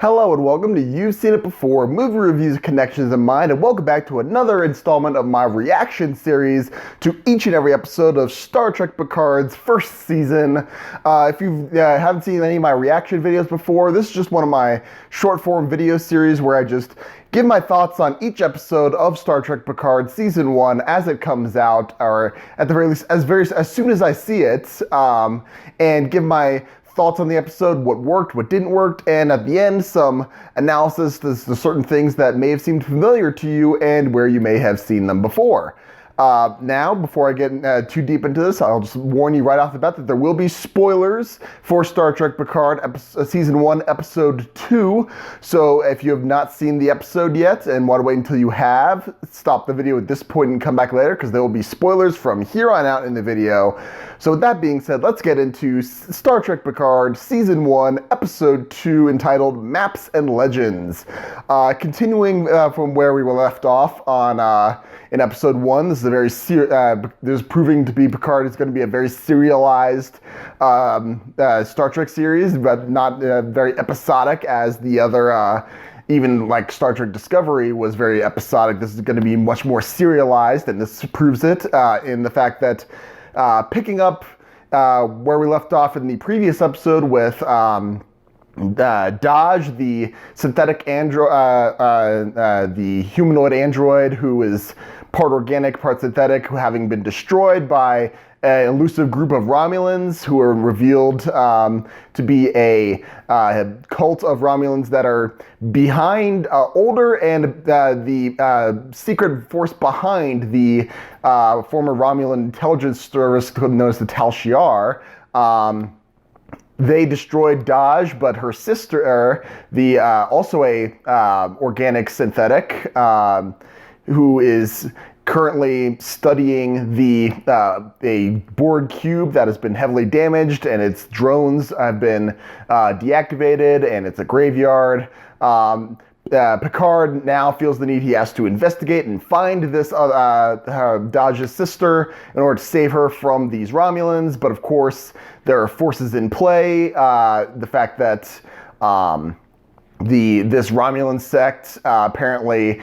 Hello and welcome to You've Seen It Before, movie reviews, connections in mind, and welcome back to another installment of my reaction series to each and every episode of Star Trek Picard's first season. If you haven't seen any of my reaction videos before, this is just one of my short form video series where I just give my thoughts on each episode of Star Trek Picard Season 1 as it comes out, or at the very least, as soon as I see it, and give my thoughts on the episode, what worked, what didn't work, and at the end, some analysis to certain things that may have seemed familiar to you and where you may have seen them before. Now, before I get too deep into this, I'll just warn you right off the bat that there will be spoilers for Star Trek Picard Season 1, Episode 2. So if you have not seen the episode yet and want to wait until you have, stop the video at this point and come back later because there will be spoilers from here on out in the video. So with that being said, let's get into Star Trek Picard Season 1, Episode 2, entitled Maps and Legends. Continuing from where we were left off on in Episode 1, this is a very there's proving to be Picard is going to be a very serialized Star Trek series, but not very episodic as the other. Even like Star Trek Discovery was very episodic. This is going to be much more serialized, and this proves it in the fact that picking up where we left off in the previous episode with Dahj, the synthetic android, the humanoid android who is part organic, part synthetic, who having been destroyed by an elusive group of Romulans who are revealed to be a cult of Romulans that are behind, older, and the secret force behind the former Romulan intelligence service known as the Tal Shiar. They destroyed Dahj, but her sister, also a organic synthetic, who is currently studying a Borg cube that has been heavily damaged, and its drones have been deactivated, and it's a graveyard. Picard now feels the need he has to investigate and find this Dahj's sister in order to save her from these Romulans. But of course, there are forces in play. The fact that this Romulan sect apparently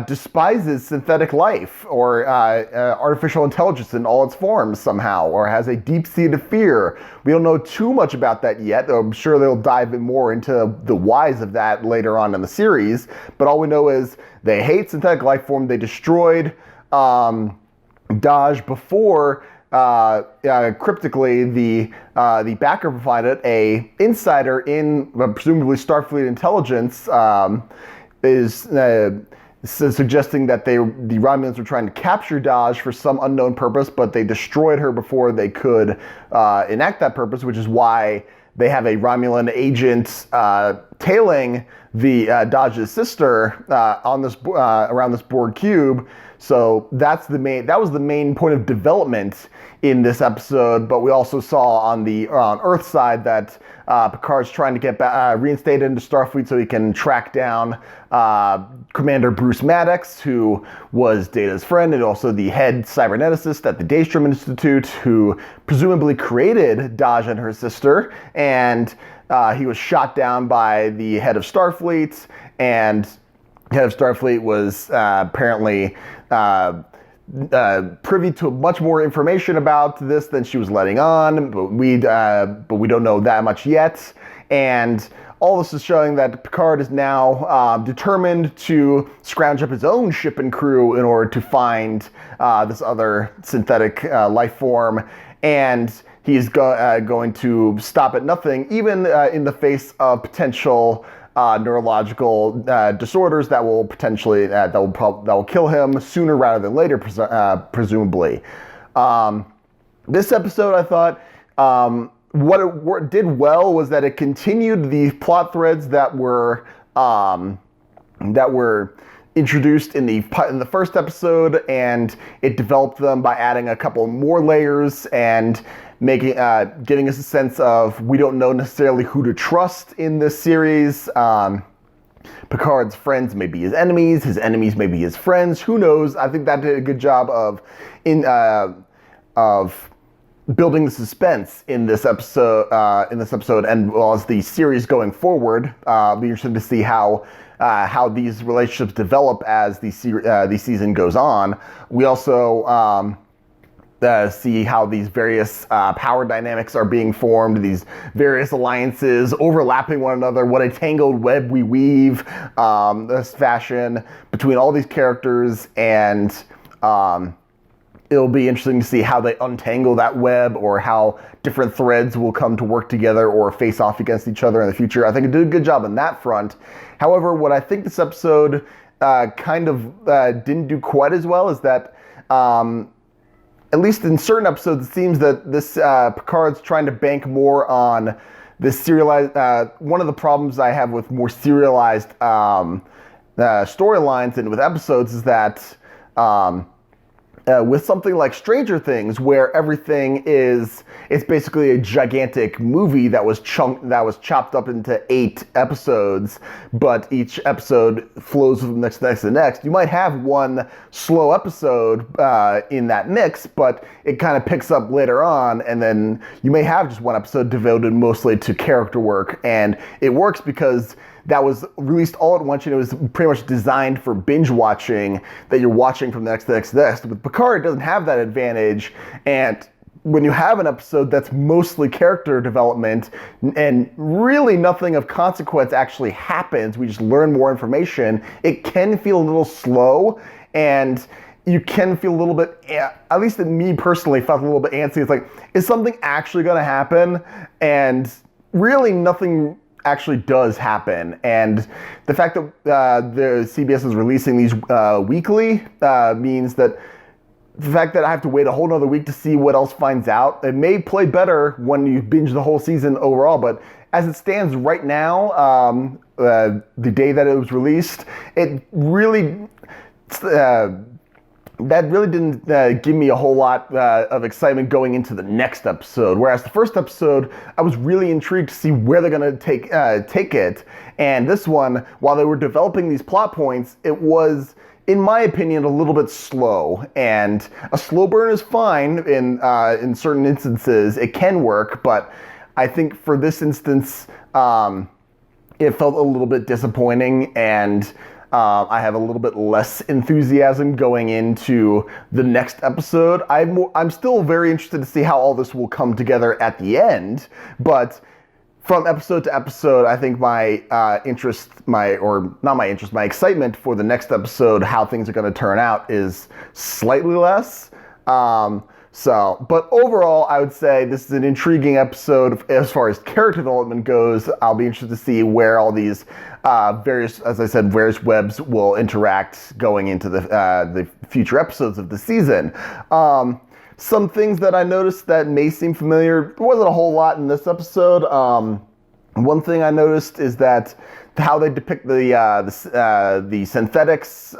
despises synthetic life or artificial intelligence in all its forms somehow, or has a deep-seated fear. We don't know too much about that yet. I'm sure they'll dive more into the whys of that later on in the series, but all we know is they hate synthetic life form. They destroyed Dahj before cryptically the backer provided a insider in presumably Starfleet intelligence is suggesting that the Romulans were trying to capture Dahj for some unknown purpose, but they destroyed her before they could enact that purpose, which is why they have a Romulan agent tailing the Dahj's sister on this around this Borg cube. So that was the main point of development in this episode. But we also saw on the Earth side that Picard's trying to get reinstated into Starfleet so he can track down Commander Bruce Maddox, who was Data's friend and also the head cyberneticist at the Daystrom Institute, who presumably created Dahj and her sister. And he was shot down by the head of Starfleet, and the head of Starfleet was apparently privy to much more information about this than she was letting on, but we don't know that much yet. And all this is showing that Picard is now determined to scrounge up his own ship and crew in order to find this other synthetic life form, and he's going to stop at nothing, even in the face of potential neurological disorders that will potentially that will kill him sooner rather than later, presumably. This episode, I thought, what it did well was that it continued the plot threads that were introduced in the first episode, and it developed them by adding a couple more layers and giving us a sense of we don't know necessarily who to trust in this series. Picard's friends may be his enemies may be his friends. Who knows? I think that did a good job of building the suspense in this episode, and well as the series going forward. I'll be interested to see how these relationships develop as the season goes on. We also see how these various power dynamics are being formed, these various alliances overlapping one another, what a tangled web we weave, this fashion between all these characters, and it'll be interesting to see how they untangle that web, or how different threads will come to work together or face off against each other in the future. I think it did a good job on that front. However, what I think this episode kind of didn't do quite as well is that, at least in certain episodes, it seems that this Picard's trying to bank more on this serialized. One of the problems I have with more serialized storylines and with episodes is that with something like Stranger Things, where everything it's basically a gigantic movie that was chopped up into 8 episodes, but each episode flows from next to next. You might have one slow episode in that mix, but it kind of picks up later on, and then you may have just one episode devoted mostly to character work, and it works because that was released all at once, and it was pretty much designed for binge watching, that you're watching from the next to the next to the next. With Picard, it doesn't have that advantage, and when you have an episode that's mostly character development and really nothing of consequence actually happens, we just learn more information, it can feel a little slow, and you can feel a little bit, at least me personally, felt a little bit antsy. It's like, is something actually going to happen? And really nothing actually does happen. And the fact that the CBS is releasing these weekly means that the fact that I have to wait a whole nother week to see what else finds out, it may play better when you binge the whole season overall, but as it stands right now, the day that it was released, it really that really didn't give me a whole lot of excitement going into the next episode. Whereas the first episode, I was really intrigued to see where they're going to take it. And this one, while they were developing these plot points, it was, in my opinion, a little bit slow. And a slow burn is fine in certain instances. It can work, but I think for this instance, it felt a little bit disappointing, and I have a little bit less enthusiasm going into the next episode. I'm still very interested to see how all this will come together at the end, but from episode to episode, I think my excitement for the next episode, how things are going to turn out, is slightly less. But overall, I would say this is an intriguing episode as far as character development goes. I'll be interested to see where all these various webs will interact going into the future episodes of the season. Some things that I noticed that may seem familiar, there wasn't a whole lot in this episode. One thing I noticed is that how they depict the synthetics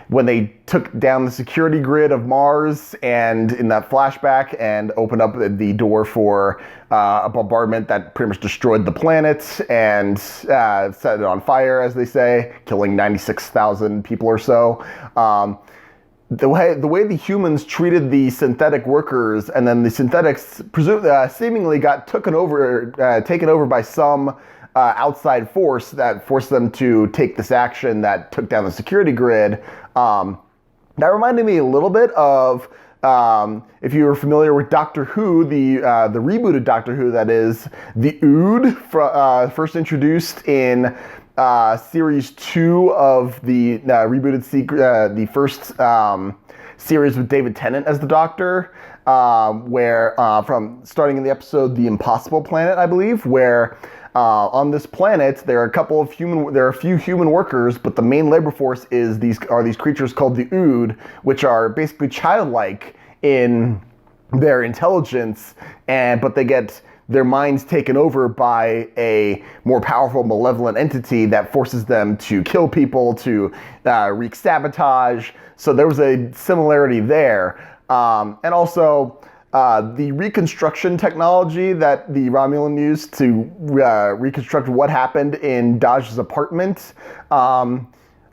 when they took down the security grid of Mars, and in that flashback, and opened up the door for a bombardment that pretty much destroyed the planet and set it on fire, as they say, killing 96,000 people or so. The way the humans treated the synthetic workers, and then the synthetics seemingly got taken over by some outside force that forced them to take this action that took down the security grid. That reminded me a little bit of, if you were familiar with Doctor Who, the rebooted Doctor Who, that is, the Ood, first introduced in Series 2 of the rebooted the first series with David Tennant as the Doctor, where from starting in the episode The Impossible Planet, I believe, where on this planet there are a few human workers, but the main labor force is these creatures called the Ood, which are basically childlike in their intelligence, but they get their minds taken over by a more powerful, malevolent entity that forces them to kill people, to wreak sabotage. So there was a similarity there. And also, the reconstruction technology that the Romulan used to reconstruct what happened in Dahj's apartment,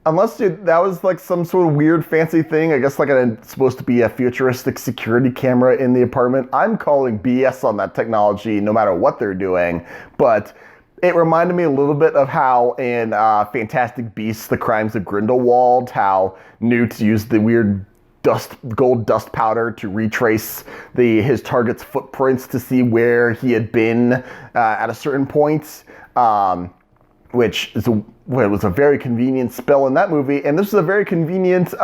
Unless that was like some sort of weird fancy thing, I guess like it's supposed to be a futuristic security camera in the apartment. I'm calling BS on that technology no matter what they're doing, but it reminded me a little bit of how in Fantastic Beasts, The Crimes of Grindelwald, how Newt used the weird gold dust powder to retrace his target's footprints to see where he had been at a certain point, which was a very convenient spell in that movie, and this is a very convenient piece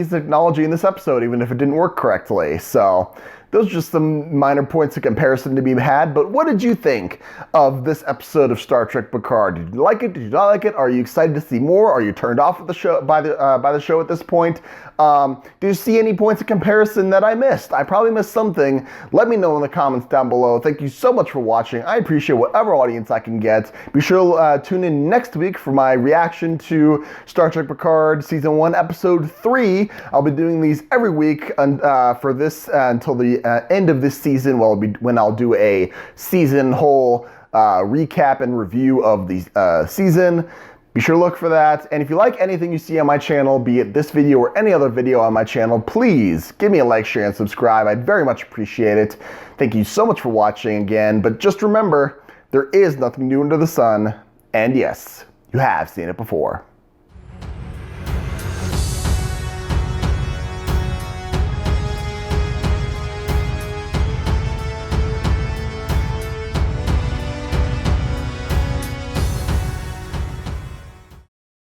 of technology in this episode, even if it didn't work correctly. So those are just some minor points of comparison to be had. But what did you think of this episode of Star Trek Picard? Did you like it? Did you not like it? Are you excited to see more? Are you turned off at the show by the show at this point? Do you see any points of comparison that I missed? I probably missed something. Let me know in the comments down below. Thank you so much for watching. I appreciate whatever audience I can get. Be sure to tune in next week for my reaction to Star Trek Picard Season 1, Episode 3. I'll be doing these every week for this until the end of this season, when I'll do a season whole recap and review of the season. Be sure to look for that. And if you like anything you see on my channel, be it this video or any other video on my channel, please give me a like, share, and subscribe. I'd very much appreciate it. Thank you so much for watching again. But just remember, there is nothing new under the sun. And yes, you have seen it before.